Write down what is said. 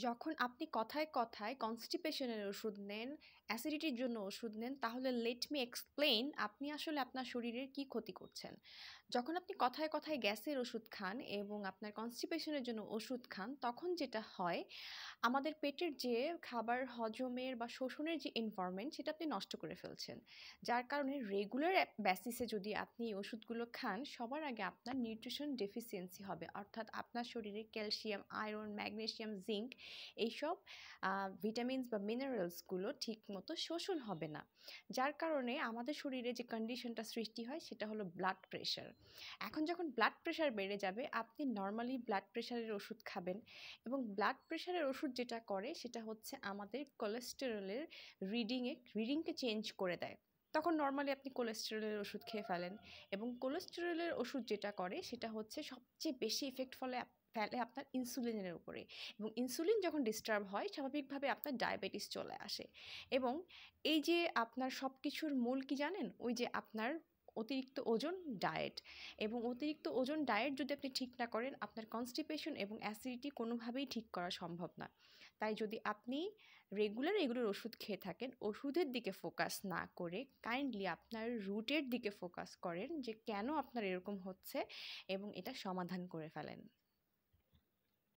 যখন আপনি কথায়, কথায় কনস্টিপেশনের ওষুধ নেন, অ্যাসিডিটির জন্য ওষুধ নেন, তাহলে লেট মি এক্সপ্লেইন আপনি আসলে আপনার শরীরের কি ক্ষতি করছেন। যখন আপনি কথায়, কথায় গ্যাসের ওষুধ খান এবং আপনার কনস্টিপেশনের জন্য ওষুধ খান, তখন যেটা হয় আমাদের পেটের যে খাবার হজমের বা শোষণের যে এনভায়রনমেন্ট সেটা আপনি নষ্ট করে ফেলছেন। যার কারণে রেগুলার বেসিসে যদি আপনি এই ওষুধগুলো খান, সবার আগে আপনার নিউট্রিশন ডেফিসিয়েন্সি হবে। অর্থাৎ আপনার শরীরে ক্যালসিয়াম, আয়রন, ম্যাগনেসিয়াম, জিঙ্ক এইসব ভিটামিনস বা মিনারেলসগুলো ঠিকমতো শোষণ হবে না। যার কারণে আমাদের শরীরে যে কন্ডিশনটা সৃষ্টি হয় সেটা হলো ব্লাড প্রেশার। এখন যখন ব্লাড প্রেশার বেড়ে যাবে, আপনি নরমালি ব্লাড প্রেশারের ওষুধ খাবেন এবং ব্লাড প্রেশারের ওষুধ যেটা করে সেটা হচ্ছে আমাদের কোলেস্টেরলের রিডিংকে চেঞ্জ করে দেয়। তখন নরমালি আপনি কোলেস্টেরলের ওষুধ খেয়ে ফেলেন এবং কোলেস্টেরলের ওষুধ যেটা করে সেটা হচ্ছে সবচেয়ে বেশি ইফেক্ট ফেলে আপনার ইনসুলিনের উপরে, এবং ইনসুলিন যখন ডিস্টার্ব হয় স্বাভাবিকভাবে আপনার ডায়াবেটিস চলে আসে। এবং এই যে আপনার সব কিছুর মূল কি জানেন, ওই যে আপনার অতিরিক্ত ওজন, ডায়েট। এবং অতিরিক্ত ওজন ডায়েট যদি আপনি ঠিক না করেন, আপনার কনস্টিপেশন এবং অ্যাসিডিটি কোনোভাবেই ঠিক করা সম্ভব না। তাই যদি আপনি রেগুলার এগুলোর ওষুধ খেয়ে থাকেন, ওষুধের দিকে ফোকাস না করে কাইন্ডলি আপনার রুটের দিকে ফোকাস করেন যে কেন আপনার এরকম হচ্ছে এবং এটা সমাধান করে ফেলেন।